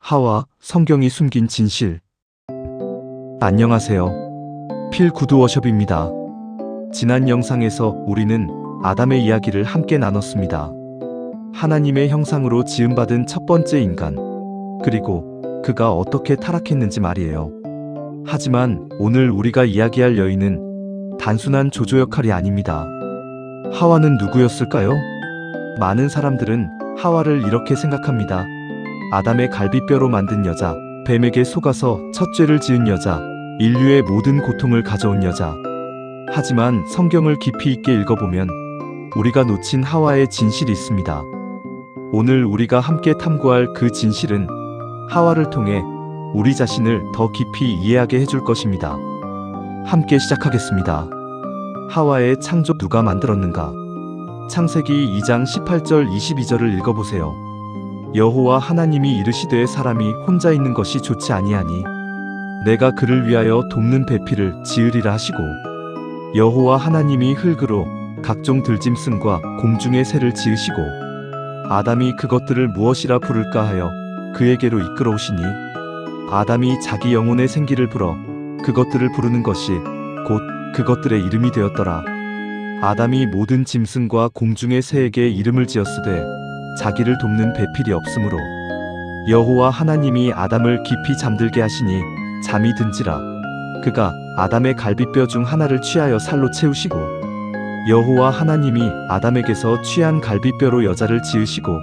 하와, 성경이 숨긴 진실. 안녕하세요. 필 구드워십입니다. 지난 영상에서 우리는 아담의 이야기를 함께 나눴습니다. 하나님의 형상으로 지음받은 첫 번째 인간, 그리고 그가 어떻게 타락했는지 말이에요. 하지만 오늘 우리가 이야기할 여인은 단순한 조조 역할이 아닙니다. 하와는 누구였을까요? 많은 사람들은 하와를 이렇게 생각합니다. 아담의 갈비뼈로 만든 여자, 뱀에게 속아서 첫 죄를 지은 여자, 인류의 모든 고통을 가져온 여자. 하지만 성경을 깊이 있게 읽어보면 우리가 놓친 하와의 진실이 있습니다. 오늘 우리가 함께 탐구할 그 진실은 하와를 통해 우리 자신을 더 깊이 이해하게 해줄 것입니다. 함께 시작하겠습니다. 하와의 창조 누가 만들었는가? 창세기 2장 18절 22절을 읽어보세요. 여호와 하나님이 이르시되 사람이 혼자 있는 것이 좋지 아니하니 내가 그를 위하여 돕는 배필을 지으리라 하시고, 여호와 하나님이 흙으로 각종 들짐승과 공중의 새를 지으시고 아담이 그것들을 무엇이라 부를까 하여 그에게로 이끌어오시니, 아담이 자기 영혼의 생기를 불어 그것들을 부르는 것이 곧 그것들의 이름이 되었더라. 아담이 모든 짐승과 공중의 새에게 이름을 지었으되 자기를 돕는 배필이 없으므로 여호와 하나님이 아담을 깊이 잠들게 하시니 잠이 든지라. 그가 아담의 갈비뼈 중 하나를 취하여 살로 채우시고, 여호와 하나님이 아담에게서 취한 갈비뼈로 여자를 지으시고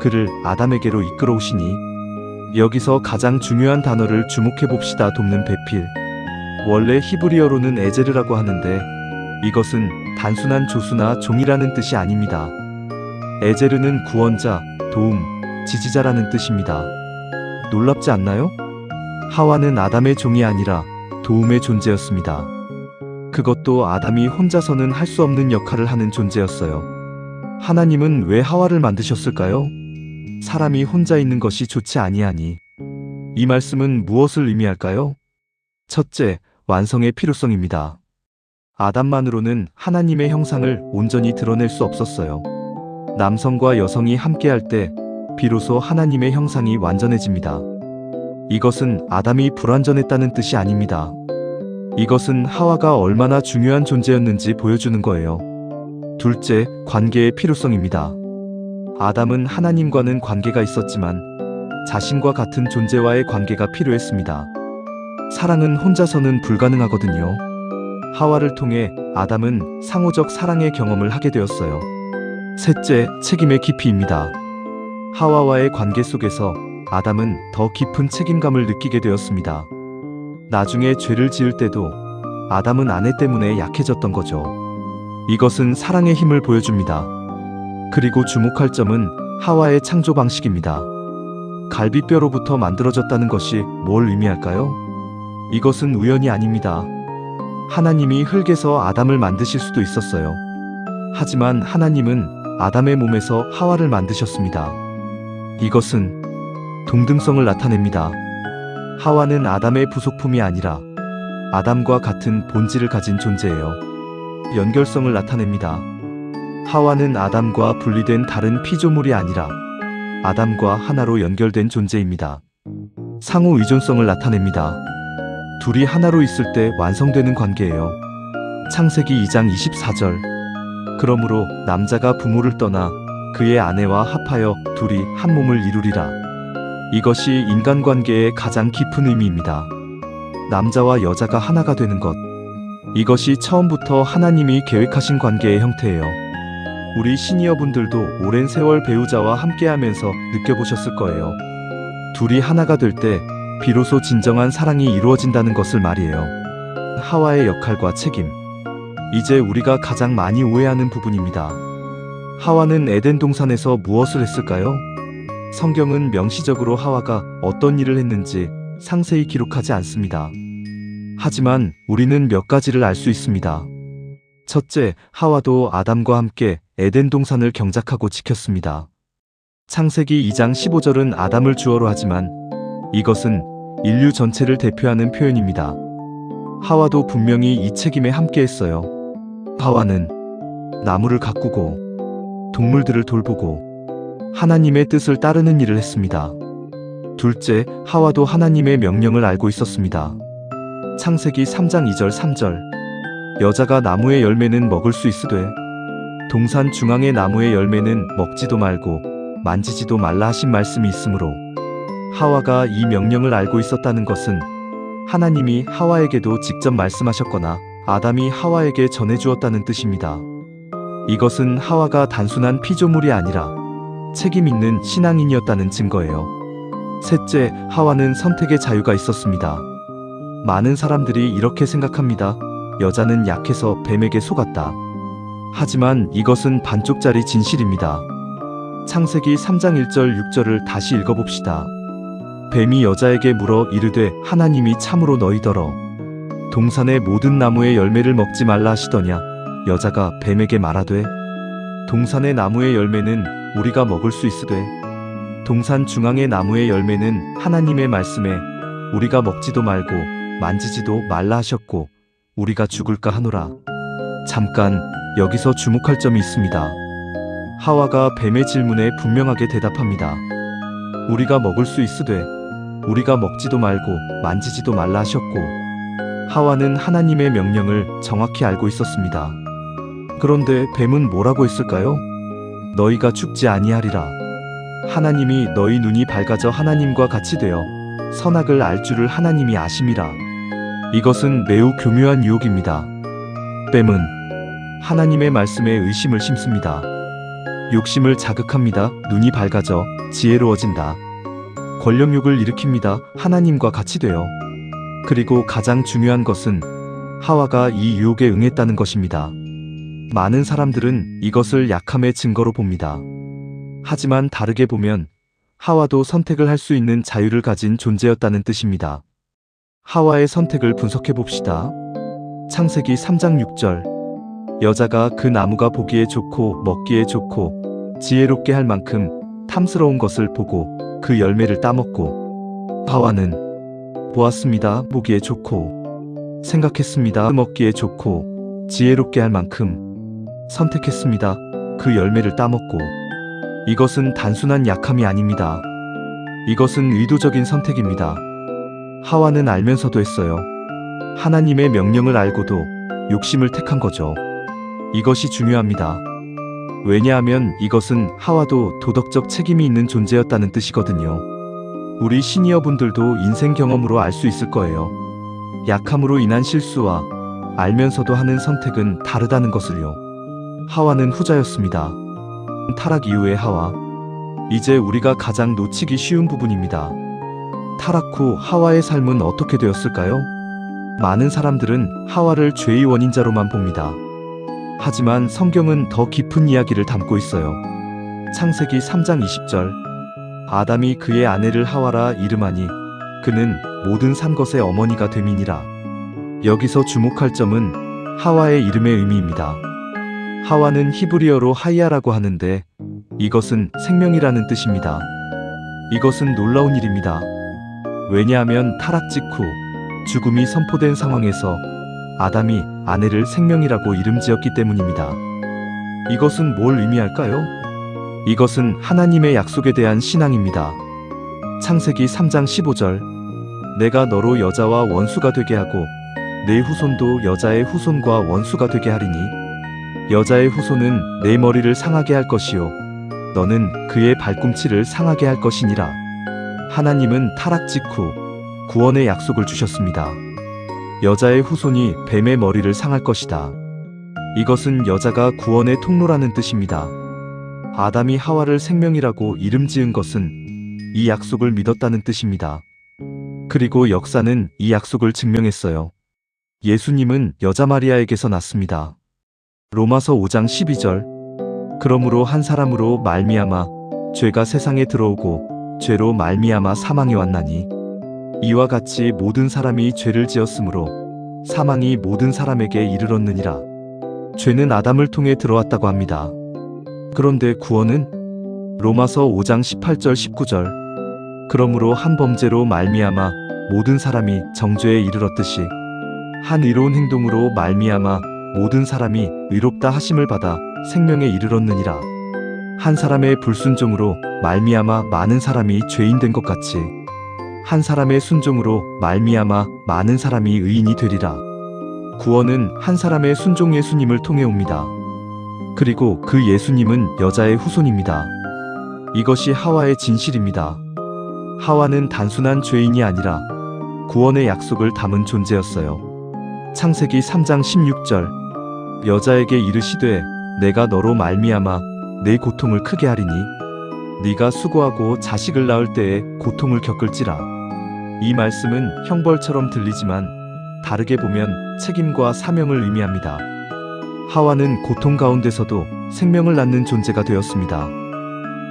그를 아담에게로 이끌어오시니, 여기서 가장 중요한 단어를 주목해 봅시다. 돕는 배필. 원래 히브리어로는 에제르라고 하는데 이것은 단순한 조수나 종이라는 뜻이 아닙니다. 에제르는 구원자, 도움, 지지자라는 뜻입니다. 놀랍지 않나요? 하와는 아담의 종이 아니라 도움의 존재였습니다. 그것도 아담이 혼자서는 할 수 없는 역할을 하는 존재였어요. 하나님은 왜 하와를 만드셨을까요? 사람이 혼자 있는 것이 좋지 아니하니. 이 말씀은 무엇을 의미할까요? 첫째, 완성의 필요성입니다. 아담만으로는 하나님의 형상을 온전히 드러낼 수 없었어요. 남성과 여성이 함께할 때 비로소 하나님의 형상이 완전해집니다. 이것은 아담이 불완전했다는 뜻이 아닙니다. 이것은 하와가 얼마나 중요한 존재였는지 보여주는 거예요. 둘째, 관계의 필요성입니다. 아담은 하나님과는 관계가 있었지만 자신과 같은 존재와의 관계가 필요했습니다. 사랑은 혼자서는 불가능하거든요. 하와를 통해 아담은 상호적 사랑의 경험을 하게 되었어요. 셋째, 책임의 깊이입니다. 하와와의 관계 속에서 아담은 더 깊은 책임감을 느끼게 되었습니다. 나중에 죄를 지을 때도 아담은 아내 때문에 약해졌던 거죠. 이것은 사랑의 힘을 보여줍니다. 그리고 주목할 점은 하와의 창조 방식입니다. 갈비뼈로부터 만들어졌다는 것이 뭘 의미할까요? 이것은 우연이 아닙니다. 하나님이 흙에서 아담을 만드실 수도 있었어요. 하지만 하나님은 아담의 몸에서 하와를 만드셨습니다. 이것은 동등성을 나타냅니다. 하와는 아담의 부속품이 아니라 아담과 같은 본질을 가진 존재예요. 연결성을 나타냅니다. 하와는 아담과 분리된 다른 피조물이 아니라 아담과 하나로 연결된 존재입니다. 상호 의존성을 나타냅니다. 둘이 하나로 있을 때 완성되는 관계예요. 창세기 2장 24절. 그러므로 남자가 부모를 떠나 그의 아내와 합하여 둘이 한 몸을 이루리라. 이것이 인간관계의 가장 깊은 의미입니다. 남자와 여자가 하나가 되는 것. 이것이 처음부터 하나님이 계획하신 관계의 형태예요. 우리 시니어분들도 오랜 세월 배우자와 함께하면서 느껴보셨을 거예요. 둘이 하나가 될 때 비로소 진정한 사랑이 이루어진다는 것을 말이에요. 하와의 역할과 책임. 이제 우리가 가장 많이 오해하는 부분입니다. 하와는 에덴 동산에서 무엇을 했을까요? 성경은 명시적으로 하와가 어떤 일을 했는지 상세히 기록하지 않습니다. 하지만 우리는 몇 가지를 알 수 있습니다. 첫째, 하와도 아담과 함께 에덴 동산을 경작하고 지켰습니다. 창세기 2장 15절은 아담을 주어로 하지만 이것은 인류 전체를 대표하는 표현입니다. 하와도 분명히 이 책임에 함께했어요. 하와는 나무를 가꾸고 동물들을 돌보고 하나님의 뜻을 따르는 일을 했습니다. 둘째, 하와도 하나님의 명령을 알고 있었습니다. 창세기 3장 2절 3절. 여자가 나무의 열매는 먹을 수 있으되 동산 중앙의 나무의 열매는 먹지도 말고 만지지도 말라 하신 말씀이 있으므로, 하와가 이 명령을 알고 있었다는 것은 하나님이 하와에게도 직접 말씀하셨거나 아담이 하와에게 전해주었다는 뜻입니다. 이것은 하와가 단순한 피조물이 아니라 책임 있는 신앙인이었다는 증거예요. 셋째, 하와는 선택의 자유가 있었습니다. 많은 사람들이 이렇게 생각합니다. 여자는 약해서 뱀에게 속았다. 하지만 이것은 반쪽짜리 진실입니다. 창세기 3장 1절 6절을 다시 읽어봅시다. 뱀이 여자에게 물어 이르되 하나님이 참으로 너희더러 동산의 모든 나무의 열매를 먹지 말라 하시더냐. 여자가 뱀에게 말하되 동산의 나무의 열매는 우리가 먹을 수 있으되 동산 중앙의 나무의 열매는 하나님의 말씀에 우리가 먹지도 말고 만지지도 말라 하셨고 우리가 죽을까 하노라. 잠깐 여기서 주목할 점이 있습니다. 하와가 뱀의 질문에 분명하게 대답합니다. 우리가 먹을 수 있으되 우리가 먹지도 말고 만지지도 말라 하셨고, 하와는 하나님의 명령을 정확히 알고 있었습니다. 그런데 뱀은 뭐라고 했을까요? 너희가 죽지 아니하리라. 하나님이 너희 눈이 밝아져 하나님과 같이 되어 선악을 알 줄을 하나님이 아심이라. 이것은 매우 교묘한 유혹입니다. 뱀은 하나님의 말씀에 의심을 심습니다. 욕심을 자극합니다. 눈이 밝아져 지혜로워진다. 권력욕을 일으킵니다. 하나님과 같이 되어. 그리고 가장 중요한 것은 하와가 이 유혹에 응했다는 것입니다. 많은 사람들은 이것을 약함의 증거로 봅니다. 하지만 다르게 보면 하와도 선택을 할 수 있는 자유를 가진 존재였다는 뜻입니다. 하와의 선택을 분석해 봅시다. 창세기 3장 6절. 여자가 그 나무가 보기에 좋고 먹기에 좋고 지혜롭게 할 만큼 탐스러운 것을 보고 그 열매를 따먹고, 하와는 보았습니다. 보기에 좋고 생각했습니다. 먹기에 좋고 지혜롭게 할 만큼 선택했습니다. 그 열매를 따먹고. 이것은 단순한 약함이 아닙니다. 이것은 의도적인 선택입니다. 하와는 알면서도 했어요. 하나님의 명령을 알고도 욕심을 택한 거죠. 이것이 중요합니다. 왜냐하면 이것은 하와도 도덕적 책임이 있는 존재였다는 뜻이거든요. 우리 시니어분들도 인생 경험으로 알 수 있을 거예요. 약함으로 인한 실수와 알면서도 하는 선택은 다르다는 것을요. 하와는 후자였습니다. 타락 이후의 하와. 이제 우리가 가장 놓치기 쉬운 부분입니다. 타락 후 하와의 삶은 어떻게 되었을까요? 많은 사람들은 하와를 죄의 원인자로만 봅니다. 하지만 성경은 더 깊은 이야기를 담고 있어요. 창세기 3장 20절. 아담이 그의 아내를 하와라 이름하니 그는 모든 산 것의 어머니가 됨이니라. 여기서 주목할 점은 하와의 이름의 의미입니다. 하와는 히브리어로 하이아라고 하는데 이것은 생명이라는 뜻입니다. 이것은 놀라운 일입니다. 왜냐하면 타락 직후 죽음이 선포된 상황에서 아담이 아내를 생명이라고 이름 지었기 때문입니다. 이것은 뭘 의미할까요? 이것은 하나님의 약속에 대한 신앙입니다. 창세기 3장 15절. 내가 너로 여자와 원수가 되게 하고 내 후손도 여자의 후손과 원수가 되게 하리니 여자의 후손은 내 머리를 상하게 할 것이요 너는 그의 발꿈치를 상하게 할 것이니라. 하나님은 타락 직후 구원의 약속을 주셨습니다. 여자의 후손이 뱀의 머리를 상할 것이다. 이것은 여자가 구원의 통로라는 뜻입니다. 아담이 하와를 생명이라고 이름 지은 것은 이 약속을 믿었다는 뜻입니다. 그리고 역사는 이 약속을 증명했어요. 예수님은 여자 마리아에게서 났습니다. 로마서 5장 12절. 그러므로 한 사람으로 말미암아 죄가 세상에 들어오고 죄로 말미암아 사망이 왔나니 이와 같이 모든 사람이 죄를 지었으므로 사망이 모든 사람에게 이르렀느니라. 죄는 아담을 통해 들어왔다고 합니다. 그런데 구원은? 로마서 5장 18절 19절. 그러므로 한 범죄로 말미암아 모든 사람이 정죄에 이르렀듯이 한 의로운 행동으로 말미암아 모든 사람이 의롭다 하심을 받아 생명에 이르렀느니라. 한 사람의 불순종으로 말미암아 많은 사람이 죄인 된 것 같이 한 사람의 순종으로 말미암아 많은 사람이 의인이 되리라. 구원은 한 사람의 순종 예수님을 통해 옵니다. 그리고 그 예수님은 여자의 후손입니다. 이것이 하와의 진실입니다. 하와는 단순한 죄인이 아니라 구원의 약속을 담은 존재였어요. 창세기 3장 16절 여자에게 이르시되 내가 너로 말미암아 내 고통을 크게 하리니 네가 수고하고 자식을 낳을 때에 고통을 겪을지라. 이 말씀은 형벌처럼 들리지만 다르게 보면 책임과 사명을 의미합니다. 하와는 고통 가운데서도 생명을 낳는 존재가 되었습니다.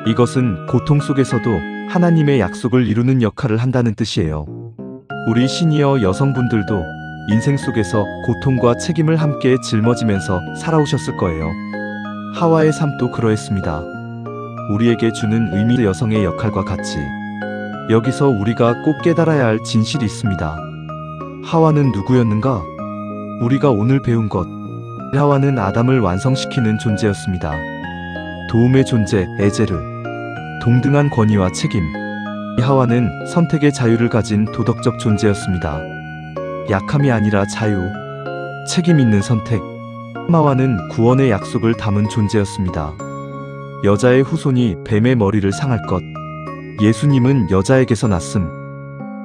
이것은 고통 속에서도 하나님의 약속을 이루는 역할을 한다는 뜻이에요. 우리 시니어 여성분들도 인생 속에서 고통과 책임을 함께 짊어지면서 살아오셨을 거예요. 하와의 삶도 그러했습니다. 우리에게 주는 의미 여성의 역할과 같이 여기서 우리가 꼭 깨달아야 할 진실이 있습니다. 하와는 누구였는가? 우리가 오늘 배운 것. 하와는 아담을 완성시키는 존재였습니다. 도움의 존재, 에제르. 동등한 권위와 책임. 하와는 선택의 자유를 가진 도덕적 존재였습니다. 약함이 아니라 자유, 책임 있는 선택. 하와는 구원의 약속을 담은 존재였습니다. 여자의 후손이 뱀의 머리를 상할 것. 예수님은 여자에게서 났음.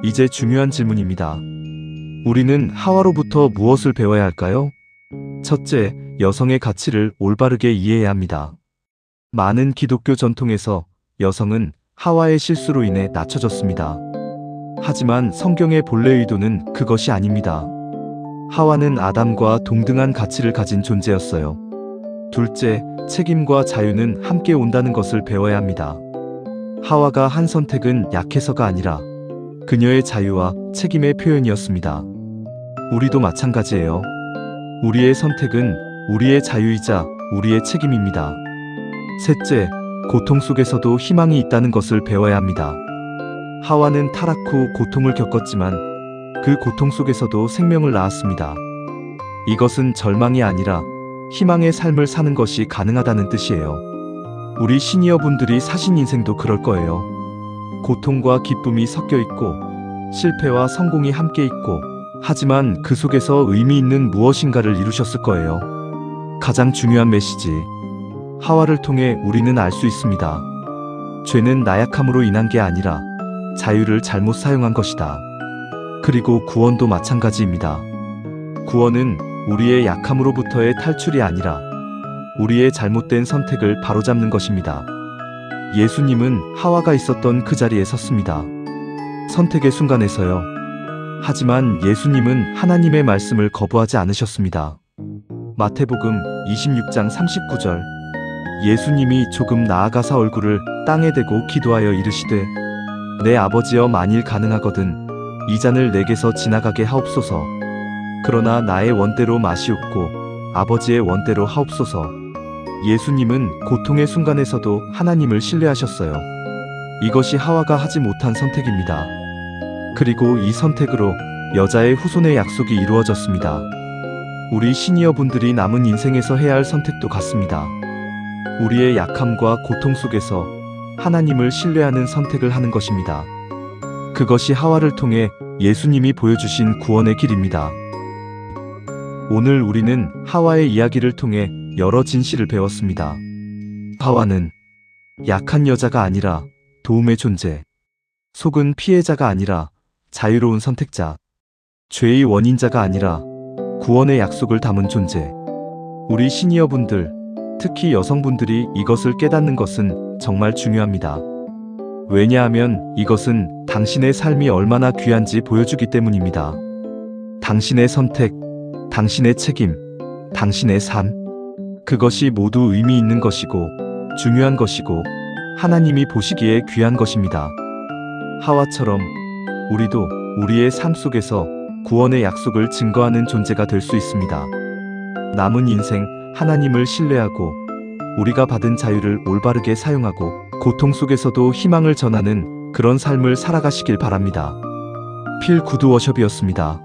이제 중요한 질문입니다. 우리는 하와로부터 무엇을 배워야 할까요? 첫째, 여성의 가치를 올바르게 이해해야 합니다. 많은 기독교 전통에서 여성은 하와의 실수로 인해 낮춰졌습니다. 하지만 성경의 본래 의도는 그것이 아닙니다. 하와는 아담과 동등한 가치를 가진 존재였어요. 둘째, 책임과 자유는 함께 온다는 것을 배워야 합니다. 하와가 한 선택은 약해서가 아니라 그녀의 자유와 책임의 표현이었습니다. 우리도 마찬가지예요. 우리의 선택은 우리의 자유이자 우리의 책임입니다. 셋째, 고통 속에서도 희망이 있다는 것을 배워야 합니다. 하와는 타락 후 고통을 겪었지만 그 고통 속에서도 생명을 낳았습니다. 이것은 절망이 아니라 희망의 삶을 사는 것이 가능하다는 뜻이에요. 우리 시니어분들이 사신 인생도 그럴 거예요. 고통과 기쁨이 섞여 있고 실패와 성공이 함께 있고 하지만 그 속에서 의미 있는 무엇인가를 이루셨을 거예요. 가장 중요한 메시지. 하와를 통해 우리는 알 수 있습니다. 죄는 나약함으로 인한 게 아니라 자유를 잘못 사용한 것이다. 그리고 구원도 마찬가지입니다. 구원은 우리의 약함으로부터의 탈출이 아니라 우리의 잘못된 선택을 바로잡는 것입니다. 예수님은 하와가 있었던 그 자리에 섰습니다. 선택의 순간에서요. 하지만 예수님은 하나님의 말씀을 거부하지 않으셨습니다. 마태복음 26장 39절 예수님이 조금 나아가사 얼굴을 땅에 대고 기도하여 이르시되 내 아버지여 만일 가능하거든 이 잔을 내게서 지나가게 하옵소서. 그러나 나의 원대로 마시옵고 아버지의 원대로 하옵소서. 예수님은 고통의 순간에서도 하나님을 신뢰하셨어요. 이것이 하와가 하지 못한 선택입니다. 그리고 이 선택으로 여자의 후손의 약속이 이루어졌습니다. 우리 시니어분들이 남은 인생에서 해야 할 선택도 같습니다. 우리의 약함과 고통 속에서 하나님을 신뢰하는 선택을 하는 것입니다. 그것이 하와를 통해 예수님이 보여주신 구원의 길입니다. 오늘 우리는 하와의 이야기를 통해 여러 진실을 배웠습니다. 하와는 약한 여자가 아니라 도움의 존재, 속은 피해자가 아니라 자유로운 선택자, 죄의 원인자가 아니라 구원의 약속을 담은 존재. 우리 시니어분들, 특히 여성분들이 이것을 깨닫는 것은 정말 중요합니다. 왜냐하면 이것은 당신의 삶이 얼마나 귀한지 보여주기 때문입니다. 당신의 선택, 당신의 책임, 당신의 삶. 그것이 모두 의미 있는 것이고 중요한 것이고 하나님이 보시기에 귀한 것입니다. 하와처럼 우리도 우리의 삶 속에서 구원의 약속을 증거하는 존재가 될 수 있습니다. 남은 인생 하나님을 신뢰하고 우리가 받은 자유를 올바르게 사용하고 고통 속에서도 희망을 전하는 그런 삶을 살아가시길 바랍니다. 필 구드 워숍이었습니다.